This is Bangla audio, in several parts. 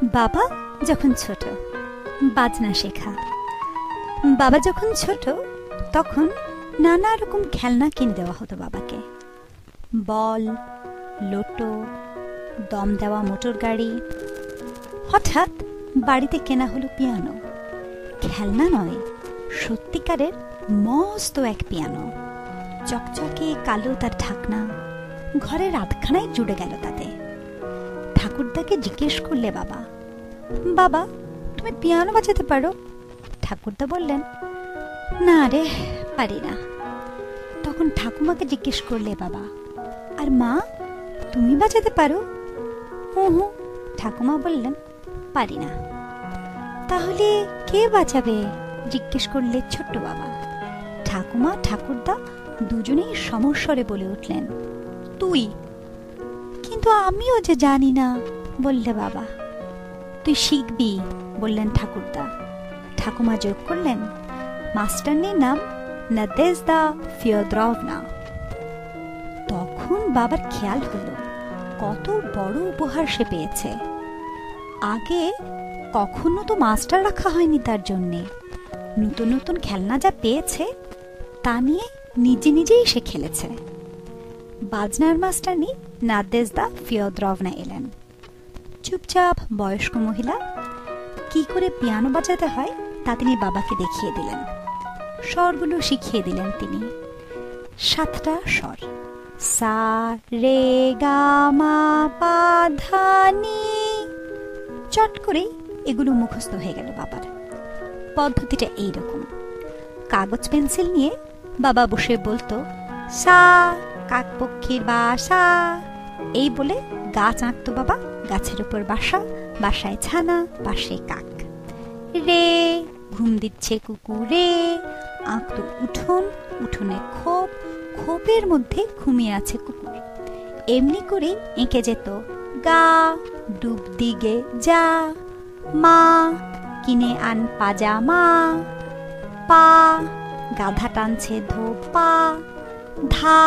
বাবা যখন ছোট, বাজনা শেখা। বাবা যখন ছোট তখন নানা রকম খেলনা কিনে দেওয়া হতো বাবাকে। বল, লোটো, দম দেওয়া মোটর গাড়ি। হঠাৎ বাড়িতে কেনা হলো পিয়ানো। খেলনা নয়, সত্যিকারের মস্ত এক পিয়ানো। চকচকে কালো তার ঢাকনা, ঘরের আধখানায় জুড়ে গেল তাতে। ঠাকুরদাকে জিজ্ঞেস করলে বাবা, বাবা তুমি পিয়ানো বাজাতে পারো? ঠাকুরদা বললেন, না রে, পারি না। তখন ঠাকুমাকে জিজ্ঞেস করলে বাবা, আর মা তুমি বাজাতে পারো? হুঁ। ঠাকুমা বললেন, পারি না। তাহলে কে বাজাবে? জিজ্ঞেস করলে ছোট্ট বাবা। ঠাকুমা ঠাকুরদা দুজনেই সমস্বরে বলে উঠলেন, তুই। কিন্তু আমিও যে জানি না, বললে বাবা। তুই শিখবি, বললেন ঠাকুরদা। ঠাকুমা যোগ করলেন, মাস্টারনির নাম নাদেজদা ফিয়োদরভনা। তখন বাবার খেয়াল হলো কত বড় উপহার সে পেয়েছে। আগে কখনো তো মাস্টার রাখা হয়নি তার জন্যে। নতুন নতুন খেলনা যা পেয়েছে তা নিয়ে নিজে নিজেই সে খেলেছে। বাজনার মাস্টারনি নাদেজদা ফিয়োদরভনা এলেন। চুপচাপ বয়স্ক মহিলা। কি করে পিয়ানো বাজাতে হয় তা তিনি বাবাকে দেখিয়ে দিলেন। স্বরগুলো শিখিয়ে দিলেন তিনি। 7টা স্বর, সা রে গা মা পা ধা নি। চট করেই এগুলো মুখস্থ হয়ে গেল বাবার। পদ্ধতিটা এইরকম। কাগজ পেন্সিল নিয়ে বাবা বসে বলতো, সা কাকপক্ষীর বাসা। এই বলে গাছ আঁকতো বাবা। গাছের উপর বাসা, বাসায় ছানা, বাসায় কাক। রে ঘুম দিচ্ছে কুকুরে, আঁকতো উঠোন, উঠোনে খোপ, খোপের মধ্যে ঘুমিয়ে আছে কুকুর। এমনি করে এঁকে যেত গা ডুব দিগে যা, মা কিনে আন পাজামা, পা গাধা টানছে ধোপা, ধা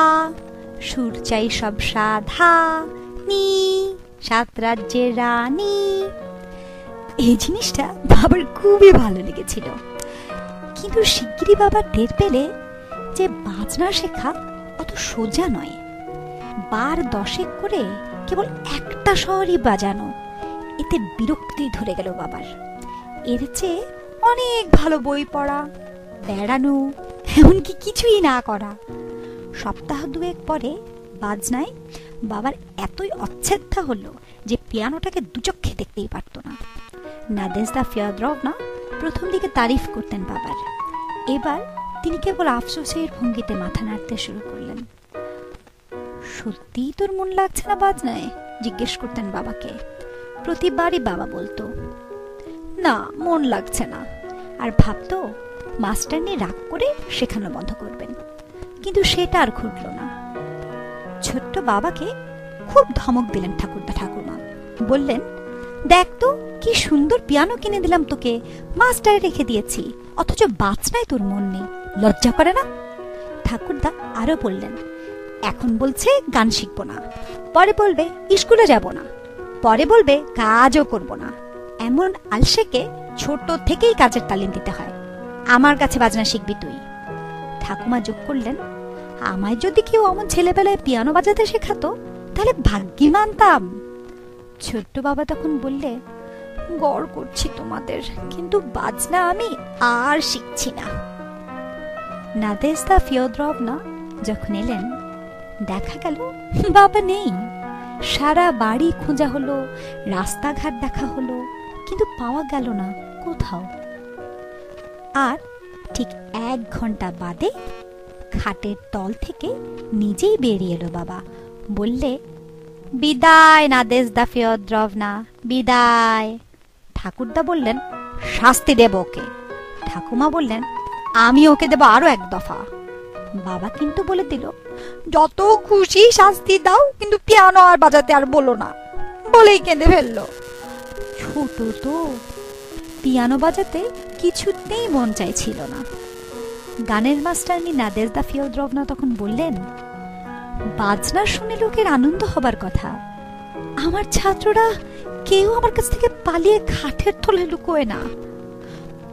সুর চাই সব সাধা, নি 7 রাজ্যের রানী। এই জিনিসটা বাবার খুবই ভালো লেগেছিল। কিন্তু শিগগিরই বাবা টের পেলে যে বাজনা শেখা অত সোজা নয়। বার 10 করে কেবল একটা স্বরই বাজানো, এতে বিরক্তি ধরে গেল বাবার। এর চেয়ে অনেক ভালো বই পড়া, বেড়ানো, এমনকি কিছুই না করা। সপ্তাহ 2 পরে বাজনায় বাবার এতই অচ্ছেদ্যা হলো যে পিয়ানোটাকে দুচক্ষে দেখতেই পারত না। নাদেজদা ফিয়োদরভনা প্রথম দিকে তারিফ করতেন বাবার। এবার তিনি কেবল আফসোসের ভঙ্গিতে মাথা নাড়তে শুরু করলেন। সত্যিই তোর মন লাগছে না বাজনায়? জিজ্ঞেস করতেন বাবাকে। প্রতিবারই বাবা বলতো, না মন লাগছে না। আর ভাবতো মাস্টারনি রাগ করে শেখানো বন্ধ করবেন। কিন্তু সেটা আর ঘটল না। ছোট্ট বাবাকে খুব ধমক দিলেন ঠাকুরদা ঠাকুরমা। বললেন, দেখ তো কি সুন্দর পিয়ানো কিনে দিলাম তোকে, মাস্টারে রেখে দিয়েছি, অথচ বাজনায় তোর মন নেই, লজ্জা করে না? ঠাকুরদা আরো বললেন, এখন বলছে গান শিখবো না, পরে বলবে স্কুলে যাব না, পরে বলবে কাজও করব না। এমন আলসেকে ছোট থেকেই কাজের তালিম দিতে হয়। আমার কাছে বাজনা শিখবি তুই। ঠাকুমা যোগ করলেন, আমায় যদি কেউ অমন ছেলেবেলায় পিয়ানো বাজাতে শেখাতো তাহলে ভাগ্যি মানতাম। ছোট্ট বাবা তখন বললে, গড় করছি তোমাদের, কিন্তু বাজনা আমি আর শিখছি না। নাদেজদা ফিয়োদরভনা যখন এলেন, দেখা গেল বাবা নেই। সারা বাড়ি খোঁজা হলো, রাস্তাঘাট দেখা হলো, কিন্তু পাওয়া গেল না কোথাও। আর ঠিক 1 ঘন্টা বাদে খাটের তল থেকে নিজেই বেরিয়ে এলো বাবা। বললে, বিদায় নাদেজদা ফিয়োদরভনা, বিদায়। ঠাকুরদা বললেন, শাস্তি দেব ওকে। ঠাকুমা বললেন, আমি ওকে দেব আরো 1 দফা। বাবা কিন্তু বলে দিল, যত খুশি শাস্তি দাও, কিন্তু পিয়ানো আর বাজাতে আর বলো না। বলেই কেঁদে ফেললো। ছোট তো, পিয়ানো বাজাতে কিছুতেই মন চাইছিল না। গানের মাস্টারনি নাদেজদা ফিয়োদরভনা তখন বললেন, বাজনা শুনে লোকের আনন্দ হবার কথা, আমার ছাত্ররা কেউ আমার কাছ থেকে পালিয়ে খাটের তলে লুকোয় না।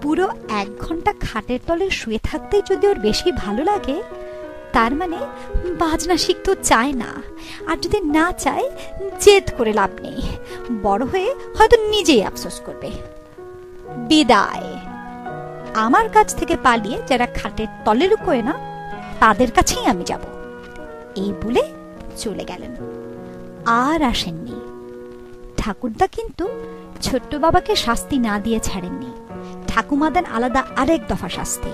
পুরো 1 ঘন্টা খাটের তলে শুয়ে থাকতেই যদি ওর বেশি ভালো লাগে, তার মানে বাজনা শিখতেও চায় না। আর যদি না চায়, জেদ করে লাভ নেই, বড় হয়ে হয়তো নিজেই আফসোস করবে। বিদায়। আমার কাছ থেকে পালিয়ে যারা খাটের তলে লুকোয় না, তাদের কাছেই আমি যাব। এই বলে চলে গেলেন, আর আসেননি। ঠাকুরদা কিন্তু ছোট্ট বাবাকে শাস্তি না দিয়ে ছাড়েননি, ঠাকুমা দেন আলাদা আরেক দফা শাস্তি।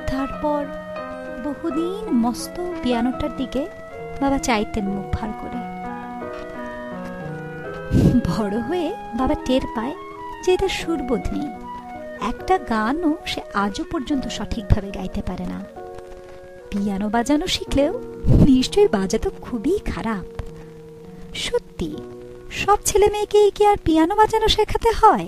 তারপর বহুদিন মস্ত পিয়ানোটার দিকে বাবা চাইতেন মুখ ভার করে। বড় হয়ে বাবা টের পায় যে এদের সুরবোধ নেই, একটা গানও সে আজও পর্যন্ত সঠিকভাবে গাইতে পারে না। পিয়ানো বাজানো শিখলেও নিশ্চয়ই বাজাতো খুবই খারাপ। সত্যি, সব ছেলে মেয়েকেই কি আর পিয়ানো বাজানো শেখাতে হয়?